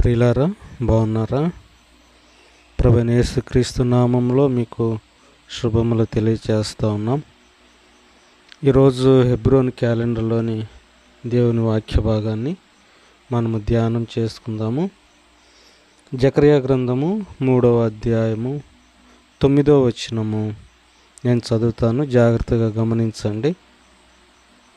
ప్రియులారా, బాగున్నారా? ప్రభువైన యేసుక్రీస్తు నామంలో మీకు శుభములు తెలియజేస్తూ ఉన్నాం. ఈరోజు హెబ్రోను క్యాలెండర్లోని దేవుని వాక్య భాగాన్ని మనము ధ్యానం చేసుకుందాము. జకర్యా గ్రంథము 3వ అధ్యాయము 9వ వచనము నేను చదువుతాను, జాగ్రత్తగా గమనించండి.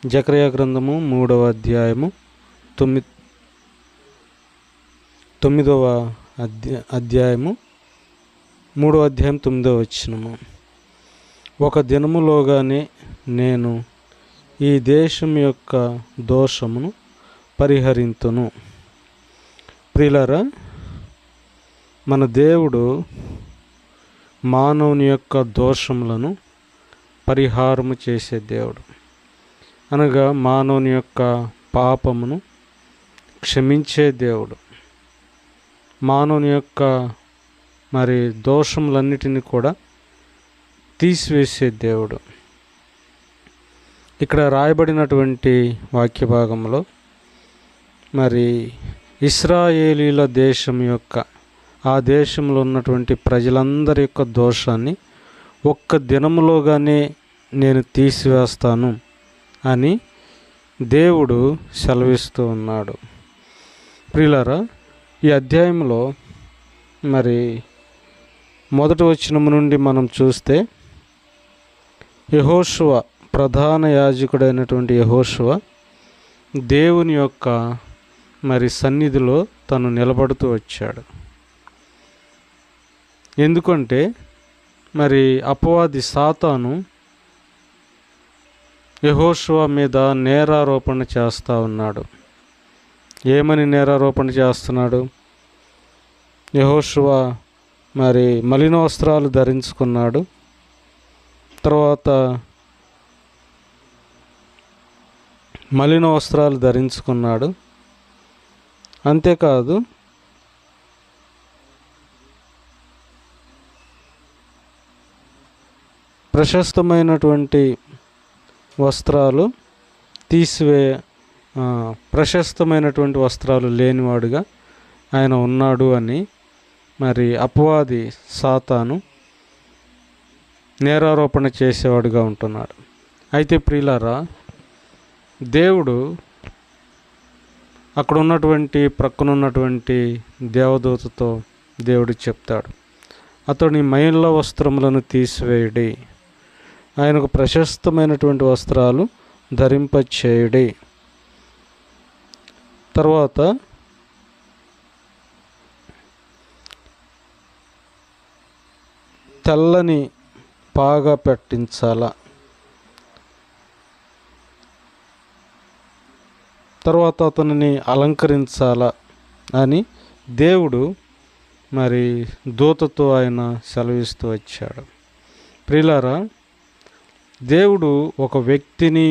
జకర్యా గ్రంథము 3వ అధ్యాయము 9వ అధ్యాయము 3వ అధ్యాయం 9వ వచనము. ఒక దినములోగానే నేను ఈ దేశం యొక్క దోషమును పరిహరింతును. ప్రియులారా, మన దేవుడు మానవుని యొక్క దోషములను పరిహారము చేసే దేవుడు, అనగా మానవుని యొక్క పాపమును క్షమించే దేవుడు, మానవుని యొక్క దోషములన్నిటిని కూడా తీసివేసే దేవుడు. ఇక్కడ రాయబడినటువంటి వాక్య భాగంలో ఇశ్రాయేలీల దేశం యొక్క, ఆ దేశంలో ఉన్నటువంటి ప్రజలందరి యొక్క దోషాన్ని ఒక్క దినములోగానే నేను తీసివేస్తాను అని దేవుడు సెలవిస్తూ ఉన్నాడు. ప్రియులారా, ఈ అధ్యాయంలో మొదటి వచనం నుండి మనం చూస్తే, యెహోషువ, ప్రధాన యాజకుడైనటువంటి యెహోషువ దేవుని యొక్క సన్నిధిలో తను నిలబడుతూ వచ్చాడు. ఎందుకంటే అపవాది సాతాను యెహోషువ మీద నేరారోపణ చేస్తూ ఉన్నాడు. ఏమని నేరారోపణ చేస్తున్నాడు? యెహోషువ మలిన వస్త్రాలు ధరించుకున్నాడు, తర్వాత అంతేకాదు ప్రశస్తమైనటువంటి వస్త్రాలు ప్రశస్తమైనటువంటి వస్త్రాలు లేనివాడుగా ఆయన ఉన్నాడు అని అపవాది సాతాను నేరారోపణ చేసేవాడుగా ఉంటున్నాడు. అయితే ప్రియులారా, దేవుడు అక్కడ ఉన్నటువంటి ప్రక్కనున్నటువంటి దేవదూతతో దేవుడు చెప్తాడు, అతని మైళ్ళ వస్త్రములను తీసివేయుడి, ఆయనకు ప్రశస్తమైనటువంటి వస్త్రాలు ధరింపచేయుడి. తర్వాత తెల్లని పాగా పెట్టించాల, తర్వాత అతనిని అలంకరించాల అని దేవుడు దూతతో ఆయన సెలవిస్తూ వచ్చాడు. ప్రియులారా, దేవుడు ఒక వ్యక్తిని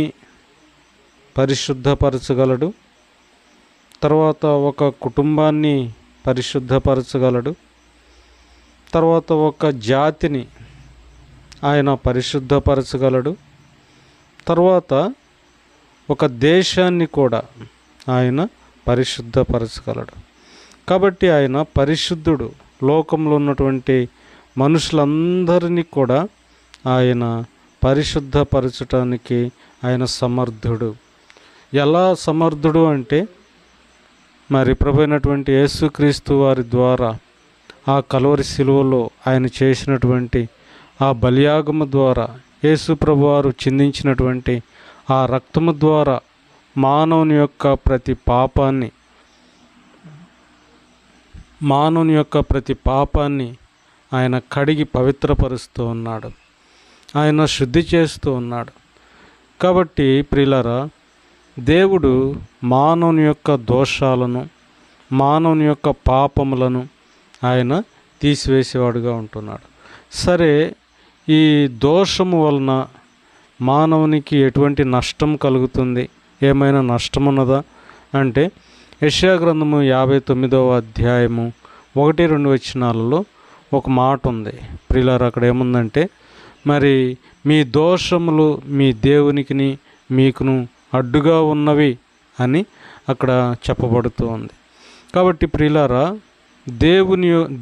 పరిశుద్ధపరచగలడు, తర్వాత ఒక కుటుంబాన్ని పరిశుద్ధపరచగలడు, తర్వాత ఒక జాతిని ఆయన పరిశుద్ధపరచగలడు, తర్వాత ఒక దేశాన్ని కూడా ఆయన పరిశుద్ధపరచగలడు. కాబట్టి ఆయన పరిశుద్ధుడు. లోకంలో ఉన్నటువంటి మనుషులందరినీ కూడా ఆయన పరిశుద్ధపరచటానికి ఆయన సమర్థుడు. ఎలా సమర్థుడు అంటే ప్రభు అయినటువంటి యేసుక్రీస్తు వారి ద్వారా ఆ కల్వరి శిలువలో ఆయన చేసినటువంటి ఆ బలియాగము ద్వారా, యేసు ప్రభు వారు చిందించినటువంటి ఆ రక్తము ద్వారా మానవుని యొక్క ప్రతి పాపాన్ని ఆయన కడిగి పవిత్రపరుస్తూ ఉన్నాడు, ఆయన శుద్ధి చేస్తూ ఉన్నాడు. కాబట్టి ప్రియులారా, దేవుడు మానవుని యొక్క దోషాలను, మానవుని యొక్క పాపములను ఆయన తీసివేసేవాడుగా ఉంటున్నాడు. సరే, ఈ దోషము వలన మానవునికి ఎటువంటి నష్టం కలుగుతుంది? ఏమైనా నష్టం ఉన్నదా అంటే, యెషయా గ్రంథము 59వ అధ్యాయము 1-2 వచనాలలో ఒక మాట ఉంది. ప్రియులారా, అక్కడ ఏముందంటే, మీ దోషములు మీ దేవునికిని మీకును అడ్డుగా ఉన్నవి అని అక్కడ చెప్పబడుతూ ఉంది. కాబట్టి ప్రియులారా,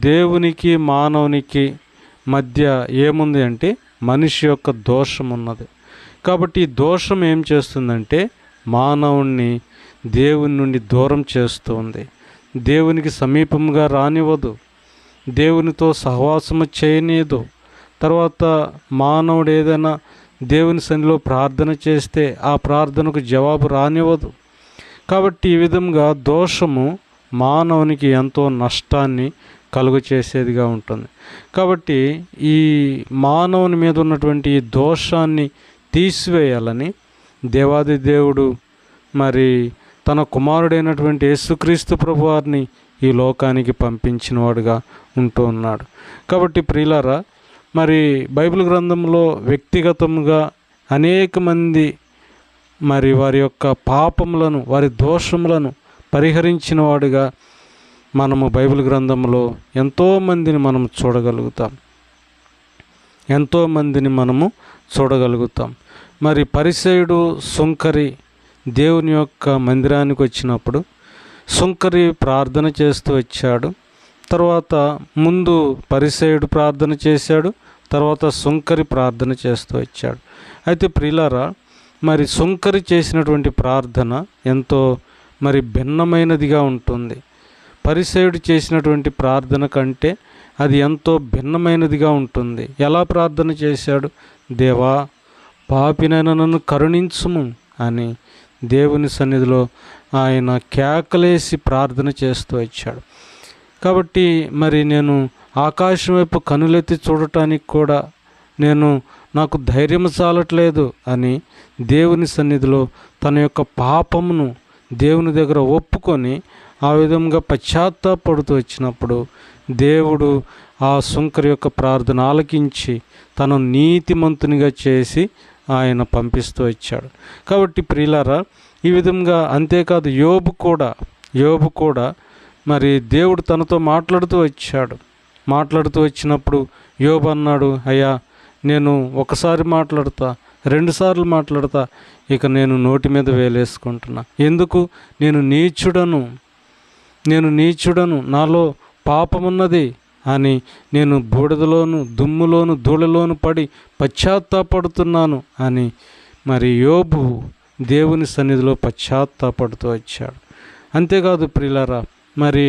దేవునికి మానవునికి మధ్య ఏముంది అంటే మనిషి యొక్క దోషం ఉన్నది. కాబట్టి ఈ దోషం ఏం చేస్తుందంటే మానవుణ్ణి దేవుని నుండి దూరం చేస్తుంది, దేవునికి సమీపంగా రానివ్వదు, దేవునితో సహవాసము చేయనీయదు. తర్వాత మానవుడు ఏదైనా దేవుని సన్నిధిలో ప్రార్థన చేస్తే ఆ ప్రార్థనకు జవాబు రానివ్వదు. కాబట్టి ఈ విధంగా దోషము మానవునికి ఎంతో నష్టాన్ని కలుగు చేసేదిగా ఉంటుంది. కాబట్టి ఈ మానవుని మీద ఉన్నటువంటి ఈ దోషాన్ని తీసివేయాలని దేవాది దేవుడు మరి తన కుమారుడైనటువంటి యేసుక్రీస్తు ప్రభువారిని ఈ లోకానికి పంపించిన వాడుగా ఉంటూ ఉన్నాడు. కాబట్టి ప్రియులారా, మరి బైబిల్ గ్రంథంలో వ్యక్తిగతంగా అనేక మంది మరి వారి యొక్క పాపములను, వారి దోషములను పరిహరించిన వాడుగా మనము బైబిల్ గ్రంథంలో ఎంతోమందిని మనం చూడగలుగుతాం. మరి పరిసయ్యుడు సుంకరి దేవుని యొక్క మందిరానికి వచ్చినప్పుడు సుంకరి ప్రార్థన చేస్తూ వచ్చాడు. తర్వాత ముందు పరిసయ్యుడు ప్రార్థన చేశాడు, తర్వాత సుంకరి ప్రార్థన చేస్తూ వచ్చాడు. అయితే ప్రియులారా, మరి సుంకరి చేసినటువంటి ప్రార్థన ఎంతో మరి భిన్నమైనదిగా ఉంటుంది. పరిసయ్యుడు చేసినటువంటి ప్రార్థన కంటే అది ఎంతో భిన్నమైనదిగా ఉంటుంది. ఎలా ప్రార్థన చేశాడు? దేవా, పాపినైన నన్ను కరుణించుము అని దేవుని సన్నిధిలో ఆయన కేకలేసి ప్రార్థన చేస్తూ వచ్చాడు. కాబట్టి మరి నేను ఆకాశం వైపు కనులెత్తి చూడటానికి కూడా నాకు ధైర్యం చాలట్లేదు అని దేవుని సన్నిధిలో తన యొక్క పాపమును దేవుని దగ్గర ఒప్పుకొని ఆ విధంగా పశ్చాత్తాపడుతూ వచ్చినప్పుడు దేవుడు ఆ సుంకరి యొక్క ప్రార్థన ఆలకించి తను నీతిమంతునిగా చేసి ఆయన పంపిస్తూ వచ్చాడు. కాబట్టి ప్రియులారా, ఈ విధంగా అంతేకాదు యోబు కూడా మరి దేవుడు తనతో మాట్లాడుతూ వచ్చినప్పుడు యోబు అన్నాడు, అయ్యా, నేను ఒకసారి మాట్లాడతా, 2 సార్లు మాట్లాడతా, ఇక నేను నోటి మీద వేలేసుకుంటున్నా. ఎందుకు? నేను నీచుడను, నాలో పాపమున్నది అని నేను బూడిదలోను, దుమ్ములోను, ధూళిలోను పడి పశ్చాత్తాపడుతున్నాను అని మరి యోబు దేవుని సన్నిధిలో పశ్చాత్తాపడుతూ వచ్చాడు. అంతేకాదు ప్రియులారా, మరి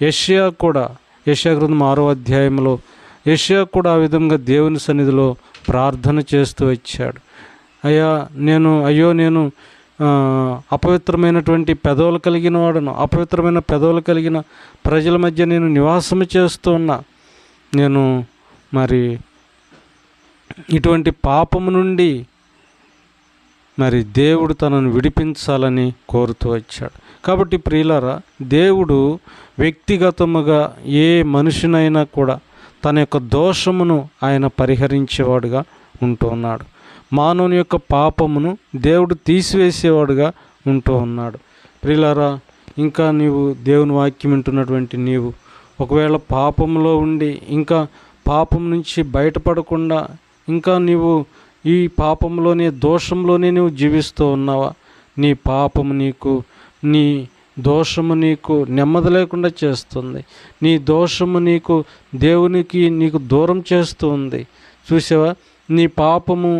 యెషయా గ్రంథం 6వ అధ్యాయంలో యెషయా కూడా ఆ విధంగా దేవుని సన్నిధిలో ప్రార్థన చేస్తూ వచ్చాడు. నేను అపవిత్రమైనటువంటి పెదవులు కలిగిన వాడను, అపవిత్రమైన పెదవులు కలిగిన ప్రజల మధ్య నేను నివాసము చేస్తూ ఉన్నా. నేను మరి ఇటువంటి పాపము నుండి మరి దేవుడు తనను విడిపించాలని కోరుతూ వచ్చాడు. కాబట్టి ప్రియులారా, దేవుడు వ్యక్తిగతముగా ఏ మనిషినైనా కూడా తన యొక్క దోషమును ఆయన పరిహరించేవాడుగా ఉంటూ ఉన్నాడు. మానవుని యొక్క పాపమును దేవుడు తీసివేసేవాడుగా ఉంటూ ఉన్నాడు. ప్రియులారా, ఇంకా నీవు దేవుని వాక్యం వింటున్నటువంటి నీవు ఒకవేళ పాపంలో ఉండి ఇంకా పాపం నుంచి బయటపడకుండా ఇంకా నీవు ఈ పాపంలోనే, దోషంలోనే నీవు జీవిస్తూ ఉన్నావా? నీ పాపము నీ దోషము నీకు నెమ్మది లేకుండా చేస్తుంది. నీ దోషము దేవునికి దూరం చేస్తూ ఉంది. చూసావా? నీ పాపము,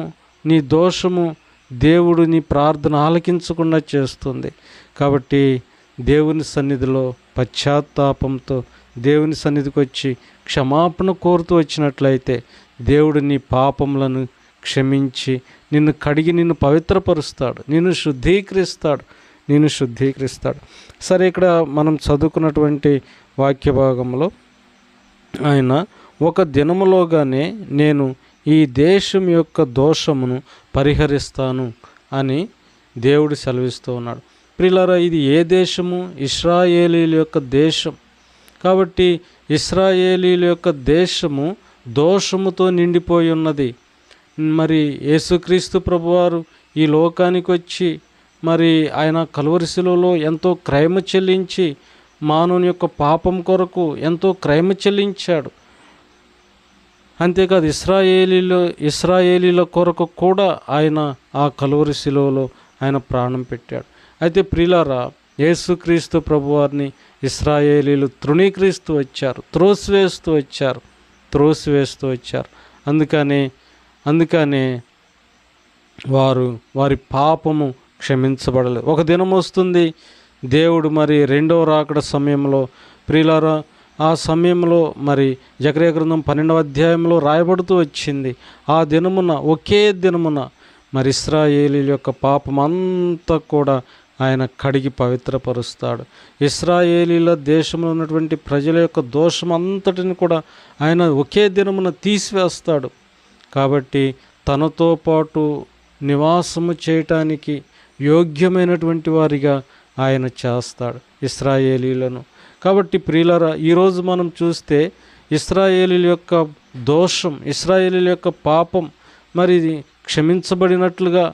నీ దోషము దేవుడు నీ ప్రార్థన ఆలకించకుండా చేస్తుంది. కాబట్టి దేవుని సన్నిధిలో పశ్చాత్తాపంతో దేవుని సన్నిధికి వచ్చి క్షమాపణ కోరుతూ వచ్చినట్లయితే దేవుడు నీ పాపములను క్షమించి నిన్ను కడిగి నిన్ను పవిత్రపరుస్తాడు, నిన్ను శుద్ధీకరిస్తాడు. సరే, ఇక్కడ మనం చదువుకున్నటువంటి వాక్య భాగంలో ఆయన ఒక దినములోగానే నేను ఈ దేశం యొక్క దోషమును పరిహరిస్తాను అని దేవుడు సెలవిస్తూ ఉన్నాడు. ప్రియులారా, ఇది ఏ దేశము? ఇశ్రాయేలీల యొక్క దేశం. కాబట్టి ఇశ్రాయేలీల యొక్క దేశము దోషముతో నిండిపోయి ఉన్నది. మరి యేసుక్రీస్తు ప్రభువారు ఈ లోకానికి వచ్చి మరి ఆయన కలువరి శిలువలో ఎంతో క్రయము చెల్లించి మానవుని యొక్క పాపం కొరకు ఎంతో క్రయము చెల్లించాడు. అంతేకాదు ఇశ్రాయేలీల కొరకు కూడా ఆయన ఆ కలువరి శిలువలో ఆయన ప్రాణం పెట్టాడు. అయితే ప్రియులారా, యేసుక్రీస్తు ప్రభువారిని ఇశ్రాయేలీలు తృణీకరిస్తూ వచ్చారు, త్రోసివేస్తూ వచ్చారు. అందుకనే వారి పాపము క్షమించబడలేదు. ఒక దినం వస్తుంది, దేవుడు మరి రెండవ రాకడ సమయంలో ప్రియులారా, ఆ సమయంలో మరి జకర్యా గ్రంథం 12వ అధ్యాయంలో రాయబడుతూ వచ్చింది, ఆ దినమున ఒకే దినమున మరి ఇశ్రాయేలీల యొక్క పాపం అంతా కూడా ఆయన కడిగి పవిత్రపరుస్తాడు. ఇశ్రాయేలీల దేశంలో ఉన్నటువంటి ప్రజల యొక్క దోషం అంతటిని కూడా ఆయన ఒకే దినమున తీసివేస్తాడు. కాబట్టి తనతో పాటు నివాసము చేయటానికి యోగ్యమైనటువంటి వారిగా ఆయన చేస్తాడు ఇశ్రాయేలీలను. కాబట్టి ప్రియులారా, ఈరోజు మనం చూస్తే ఇశ్రాయేలీల యొక్క దోషం, ఇశ్రాయేలీల యొక్క పాపం మరి క్షమించబడినట్లుగా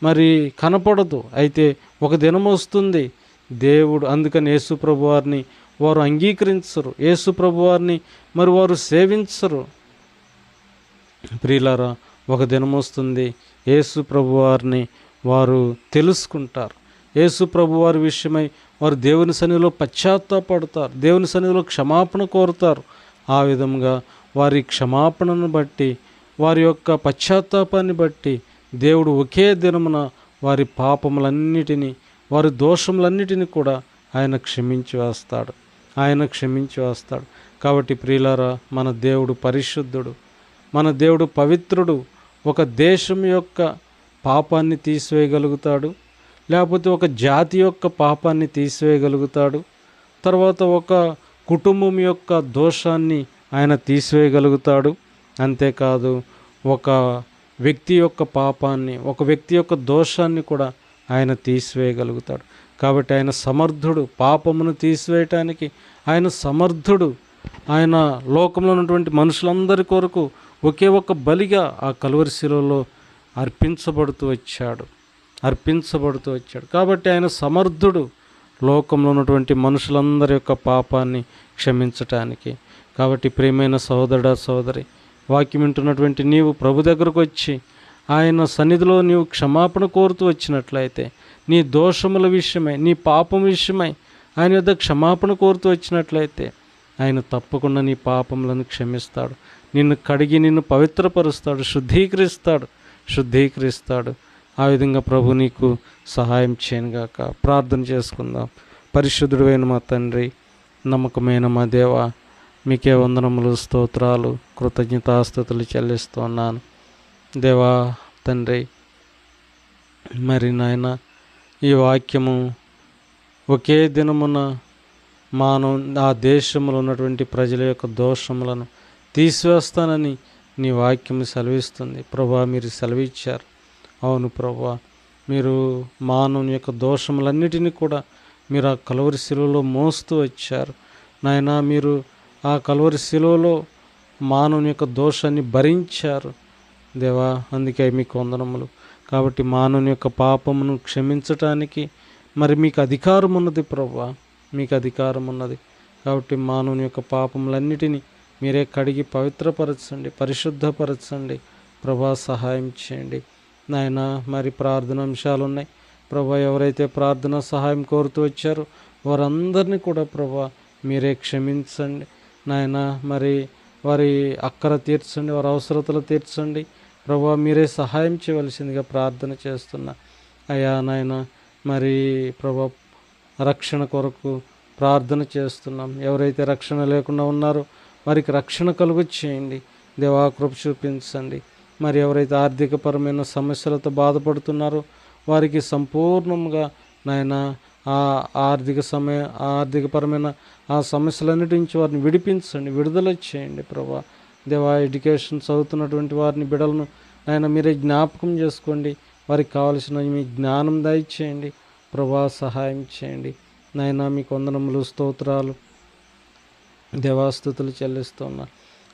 మరి కనపడదు. అయితే ఒక దినం వస్తుంది, దేవుడు అందుకని యేసు ప్రభువారిని వారు అంగీకరించరు, యేసు ప్రభువారిని మరి వారు సేవించరు. ప్రియులారా, ఒక దినం వస్తుంది, యేసు ప్రభువారిని వారు తెలుసుకుంటారు. యేసు ప్రభువారి విషయమై వారు దేవుని సన్నిధిలో పశ్చాత్తాపడతారు, దేవుని సన్నిధిలో క్షమాపణ కోరుతారు. ఆ విధంగా వారి క్షమాపణను బట్టి, వారి యొక్క పశ్చాత్తాపాన్ని బట్టి దేవుడు ఒకే దినమున వారి పాపములన్నిటినీ, వారి దోషములన్నిటినీ కూడా ఆయన క్షమించి వేస్తాడు. కాబట్టి ప్రియులారా, మన దేవుడు పరిశుద్ధుడు, మన దేవుడు పవిత్రుడు. ఒక దేశం యొక్క పాపాన్ని తీసివేయగలుగుతాడు, లేకపోతే ఒక జాతి యొక్క పాపాన్ని తీసివేయగలుగుతాడు, తర్వాత ఒక కుటుంబం యొక్క దోషాన్ని ఆయన తీసివేయగలుగుతాడు. అంతేకాదు, ఒక వ్యక్తి యొక్క పాపాన్ని, ఒక వ్యక్తి యొక్క దోషాన్ని కూడా ఆయన తీసివేయగలుగుతాడు. కాబట్టి ఆయన సమర్థుడు, పాపమును తీసివేయటానికి ఆయన సమర్థుడు. ఆయన లోకంలో ఉన్నటువంటి మనుషులందరి కొరకు ఒకే ఒక బలిగా ఆ కలువరి శిలువలో అర్పించబడుతూ వచ్చాడు. కాబట్టి ఆయన సమర్థుడు లోకంలో ఉన్నటువంటి మనుషులందరి యొక్క పాపాన్ని క్షమించటానికి. కాబట్టి ప్రియమైన సహోదరుడా, సహోదరి, వాక్యం వింటున్నటువంటి నీవు ప్రభు దగ్గరకు వచ్చి ఆయన సన్నిధిలో నీవు క్షమాపణ కోరుతూ వచ్చినట్లయితే, నీ దోషముల విషయమై, నీ పాపం విషయమై ఆయన యొద్ద క్షమాపణ కోరుతూ వచ్చినట్లయితే, ఆయన తప్పకుండా నీ పాపములను క్షమిస్తాడు, నిన్ను కడిగి నిన్ను పవిత్రపరుస్తాడు, శుద్ధీకరిస్తాడు. ఆ విధంగా ప్రభు నీకు సహాయం చేయనుగాక. ప్రార్థన చేసుకుందాం. పరిశుద్ధుడు అయిన మా తండ్రి, నమ్మకమైన మా దేవ, మీకే వందనములు, స్తోత్రాలు, కృతజ్ఞతాస్తుతులు చెల్లిస్తున్నాను. దేవా తండ్రి, మరి నాయన, ఈ వాక్యము ఒకే దినమున ఆ దేశంలో ఉన్నటువంటి ప్రజల యొక్క దోషములను తీసివేస్తానని నీ వాక్యము సెలవిస్తుంది. ప్రభా, మీరు సెలవిచ్చారు. అవును ప్రభా, మీరు మానవుని యొక్క దోషములన్నిటినీ కూడా మీరు ఆ కలువరి శిలువలో మోస్తూ వచ్చారు నాయన. మీరు ఆ కలువరి శిలువలో మానవుని యొక్క దోషాన్ని భరించారు దేవా. అందుకే మీకు వందనములు. కాబట్టి మానవుని యొక్క పాపమును క్షమించటానికి మరి మీకు అధికారం ఉన్నది ప్రభువా, మీకు అధికారం ఉన్నది. కాబట్టి మానవుని యొక్క పాపములన్నిటినీ మీరే కడిగి పవిత్రపరచండి, పరిశుద్ధపరచండి ప్రభా. సహాయం చేయండి నాయన. మరి ప్రార్థన అంశాలు ఉన్నాయి ప్రభా. ఎవరైతే ప్రార్థన సహాయం కోరుతూ వచ్చారో వారందరినీ కూడా ప్రభా మీరే క్షమించండి నాయన. మరి వారి అక్కర తీర్చండి, వారి అవసరతలు తీర్చండి ప్రభా. మీరే సహాయం చేయవలసిందిగా ప్రార్థన చేస్తున్నా అయ్యా నాయన. మరి ప్రభా, రక్షణ కొరకు ప్రార్థన చేస్తున్నాం. ఎవరైతే రక్షణ లేకుండా ఉన్నారో వారికి రక్షణ కలుగు చేయండి దేవా, కృప చూపించండి. మరి ఎవరైతే ఆర్థికపరమైన సమస్యలతో బాధపడుతున్నారో వారికి సంపూర్ణంగా నాయన ఆ ఆర్థికపరమైన ఆ సమస్యలన్నిటి నుంచి వారిని విడిపించండి, విడుదల చేయండి ప్రభా. దేవా, ఎడ్యుకేషన్ చదువుతున్నటువంటి వారిని, బిడ్డలను నాయన మీరే జ్ఞాపకం చేసుకోండి. వారికి కావలసిన మీ జ్ఞానం దయచేయండి ప్రభా. సహాయం చేయండి నాయన. మీకు వందనములు, స్తోత్రాలు, దేవాస్తుతులు చెల్లిస్తున్నా.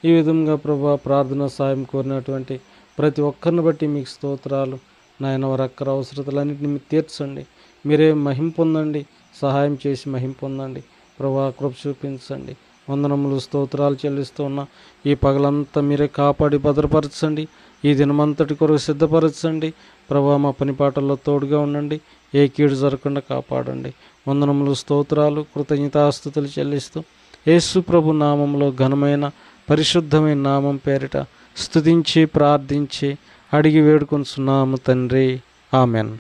ఈ విధంగా ప్రభా ప్రార్థన సహాయం కోరినటువంటి ప్రతి ఒక్కరిని బట్టి మీకు స్తోత్రాలు నాయన. వారి అక్కర అవసరతలన్నింటినీ మీరు తీర్చండి, మీరే మహిమ పొందండి, సహాయం చేసి మహిమ పొందండి ప్రభా. కృప చూపించండి. వందనములు, స్తోత్రాలు చెల్లిస్తున్నా. ఈ పగలంతా మీరే కాపాడి భద్రపరచండి. ఈ దినమంతటి కొరకు సిద్ధపరచండి ప్రభా. మా పని పాటల్లో తోడుగా ఉండండి. ఏ కీడు జరగకుండా కాపాడండి. వందనములు, స్తోత్రాలు, కృతజ్ఞతాస్తుతులు చెల్లిస్తూ యేసు ప్రభు నామంలో ఘనమైన పరిశుద్ధమైన నామం పేరిట స్తుతించి ప్రార్థించి అడిగి వేడుకొనుచున్నాము తండ్రి. ఆమెన్.